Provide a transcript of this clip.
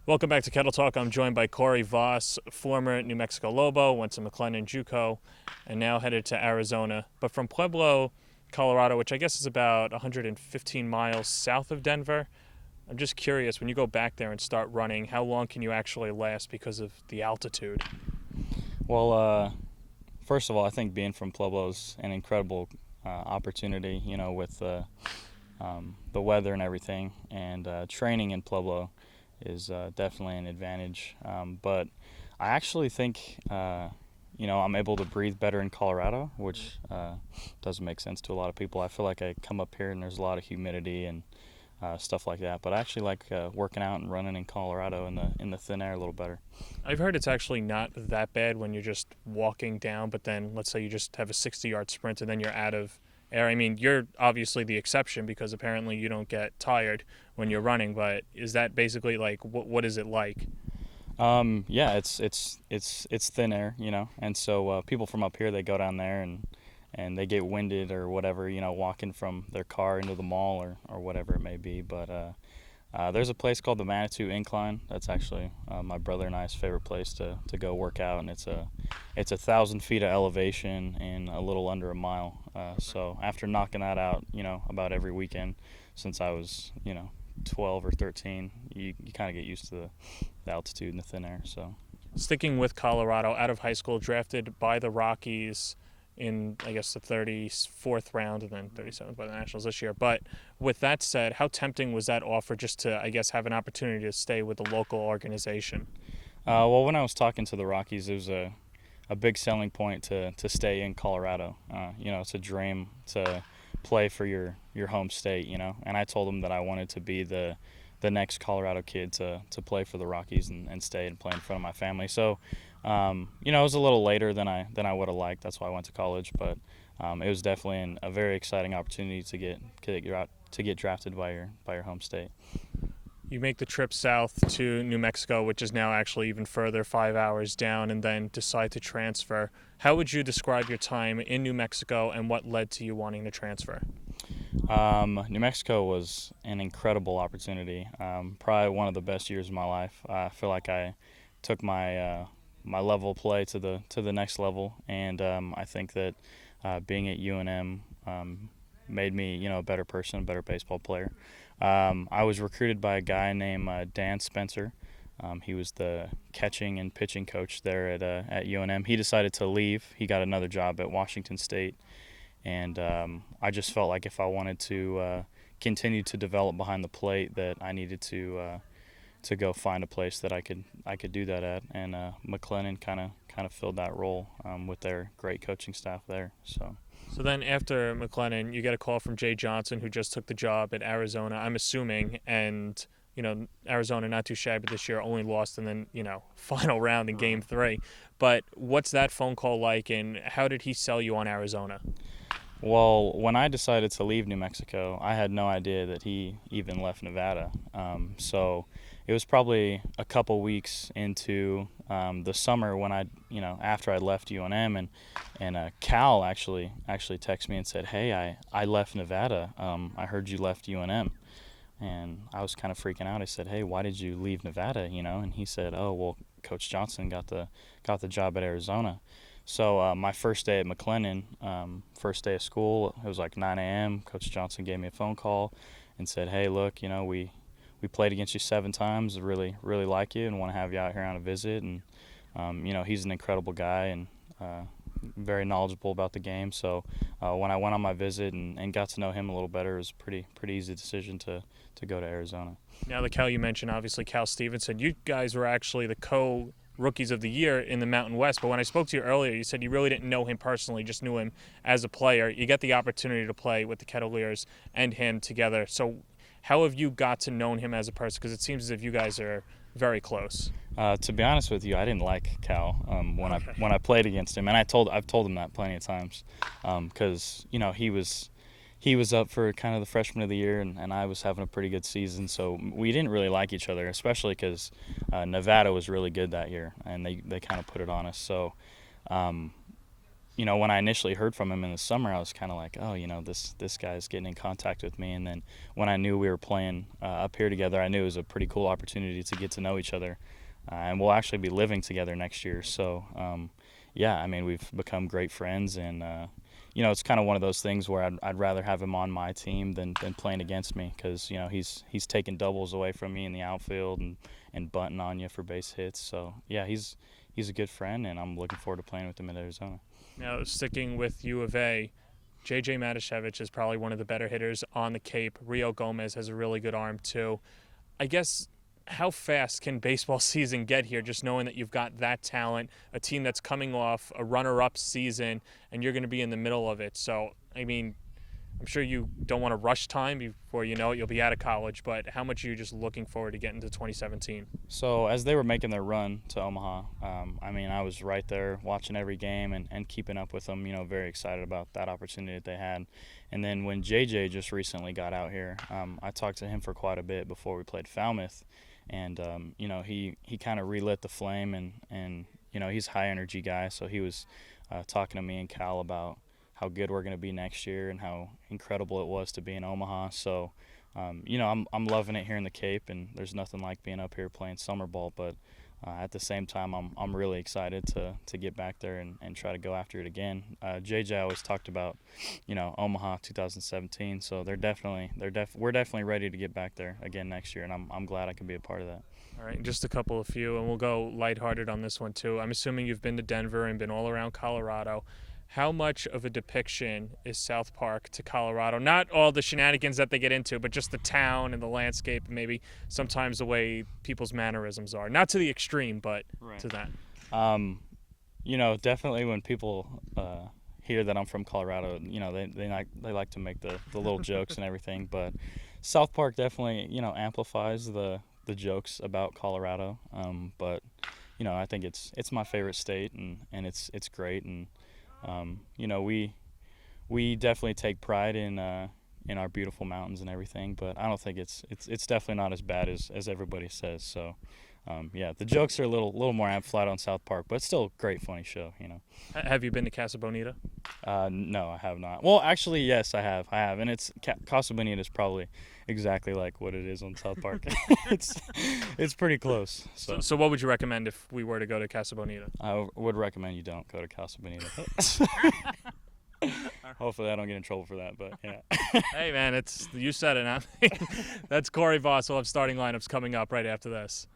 Welcome back to Kettle Talk. I'm joined by Cory Voss, former New Mexico Lobo, went to McLennan JUCO, and now headed to Arizona. But from Pueblo, Colorado, which I guess is about 115 miles south of Denver, I'm just curious, when you go back there and start running, how long can you actually last because of the altitude? Well, first of all, I think being from Pueblo is an incredible opportunity, with the weather and everything. And training in Pueblo is definitely an advantage. But I actually think, I'm able to breathe better in Colorado, which doesn't make sense to a lot of people. I feel like I come up here and there's a lot of humidity and stuff like that. But I actually like working out and running in Colorado in the thin air a little better. I've heard it's actually not that bad when you're just walking down, but then let's say you just have a 60-yard sprint and then you're out of air. I mean, you're obviously the exception because apparently you don't get tired when you're running, but is that basically like what is it like? Yeah, it's thin air, and so people from up here, they go down there and they get winded or whatever, walking from their car into the mall or whatever it may be. But there's a place called the Manitou Incline. That's actually my brother and I's favorite place to go work out, and it's 1,000 feet of elevation in a little under a mile. So after knocking that out, about every weekend since I was, 12 or 13, you kind of get used to the altitude and the thin air. So Sticking with Colorado, out of high school, drafted by the Rockies in, I guess, the 34th round and then 37th by the Nationals this year. But with that said, how tempting was that offer just to, I guess, have an opportunity to stay with the local organization? well, when I was talking to the Rockies, it was a big selling point to stay in Colorado. It's a dream to play for your home state, and I told them that I wanted to be the next Colorado kid to play for the Rockies and stay and play in front of my family. So, it was a little later than I would have liked. That's why I went to college, but it was definitely a very exciting opportunity to get drafted by your home state. You make the trip south to New Mexico, which is now actually even further, 5 hours down, and then decide to transfer. How would you describe your time in New Mexico and what led to you wanting to transfer? New Mexico was an incredible opportunity. Probably one of the best years of my life. I feel like I took my level of play to the next level, and I think that being at UNM made me a better person, a better baseball player. I was recruited by a guy named Dan Spencer. He was the catching and pitching coach there at UNM. He decided to leave. He got another job at Washington State, and I just felt like if I wanted to continue to develop behind the plate, that I needed to go find a place that I could do that at, and McLennan kind of filled that role with their great coaching staff there. So then after McLennan, you get a call from Jay Johnson, who just took the job at Arizona, I'm assuming, and Arizona not too shabby this year, only lost in the final round in Game 3. But what's that phone call like, and how did he sell you on Arizona? Well, when I decided to leave New Mexico, I had no idea that he even left Nevada. So it was probably a couple weeks into the summer when after I left UNM, and Cal actually texted me and said, "Hey, I left Nevada. I heard you left UNM." And I was kind of freaking out. I said, "Hey, why did you leave Nevada?" And he said, "Oh, well, Coach Johnson got the job at Arizona." So my first day at McLennan, first day of school, it was like 9 a.m. Coach Johnson gave me a phone call and said, "Hey, look, we played against you 7 times. Really, really like you and want to have you out here on a visit." And he's an incredible guy and very knowledgeable about the game. So when I went on my visit and got to know him a little better, it was a pretty easy decision to go to Arizona. Now, the Cal you mentioned, obviously Cal Stevenson, you guys were actually the co-rookies of the year in the Mountain West. But when I spoke to you earlier, you said you really didn't know him personally, just knew him as a player. You get the opportunity to play with the Kettleers and him together. So how have you got to know him as a person? Because it seems as if you guys are very close. To be honest with you, I didn't like Cal when I played against him, and I've told him that plenty of times, because he was up for kind of the freshman of the year, and I was having a pretty good season, so we didn't really like each other, especially because Nevada was really good that year, and they kind of put it on us. So when I initially heard from him in the summer, I was kind of like, oh, this guy's getting in contact with me. And then when I knew we were playing up here together, I knew it was a pretty cool opportunity to get to know each other. And we'll actually be living together next year. So, yeah, I mean, we've become great friends. And, it's kind of one of those things where I'd rather have him on my team than playing against me because, he's taking doubles away from me in the outfield and bunting on you for base hits. So, yeah, he's a good friend, and I'm looking forward to playing with him in Arizona. Now, sticking with U of A, J.J. Manischewitz is probably one of the better hitters on the Cape. Rio Gomez has a really good arm, too. I guess, how fast can baseball season get here, just knowing that you've got that talent, a team that's coming off a runner-up season, and you're going to be in the middle of it? So, I mean, I'm sure you don't want to rush time before you know it. You'll be out of college, but how much are you just looking forward to getting to 2017? So as they were making their run to Omaha, I was right there watching every game and keeping up with them, very excited about that opportunity that they had. And then when JJ just recently got out here, I talked to him for quite a bit before we played Falmouth. And, he kind of relit the flame and he's a high energy guy. So he was talking to me and Cal about how good we're going to be next year and how incredible it was to be in Omaha. So, I'm loving it here in the Cape, and there's nothing like being up here playing summer ball. But at the same time, I'm really excited to get back there and try to go after it again. JJ always talked about, Omaha 2017. So we're definitely ready to get back there again next year, and I'm glad I can be a part of that. All right, just a few, and we'll go lighthearted on this one too. I'm assuming you've been to Denver and been all around Colorado. How much of a depiction is South Park to Colorado? Not all the shenanigans that they get into, but just the town and the landscape, and maybe sometimes the way people's mannerisms are. Not to the extreme, but right to that. Definitely when people hear that I'm from Colorado, they like to make the little jokes and everything. But South Park definitely, amplifies the jokes about Colorado. But I think it's my favorite state, and it's great. And we definitely take pride in our beautiful mountains and everything, but I don't think it's definitely not as bad as everybody says. So, the jokes are a little more amplified on South Park, but it's still a great, funny show. Have you been to Casa Bonita? No, I have not. Well, actually, yes, I have, and Casa Bonita is probably exactly like what it is on South Park. it's pretty close. So what would you recommend if we were to go to Casa Bonita? I would recommend you don't go to Casa Bonita. Hopefully I don't get in trouble for that, but yeah. Hey man, you said it. That's Cory Voss. We'll have starting lineups coming up right after this.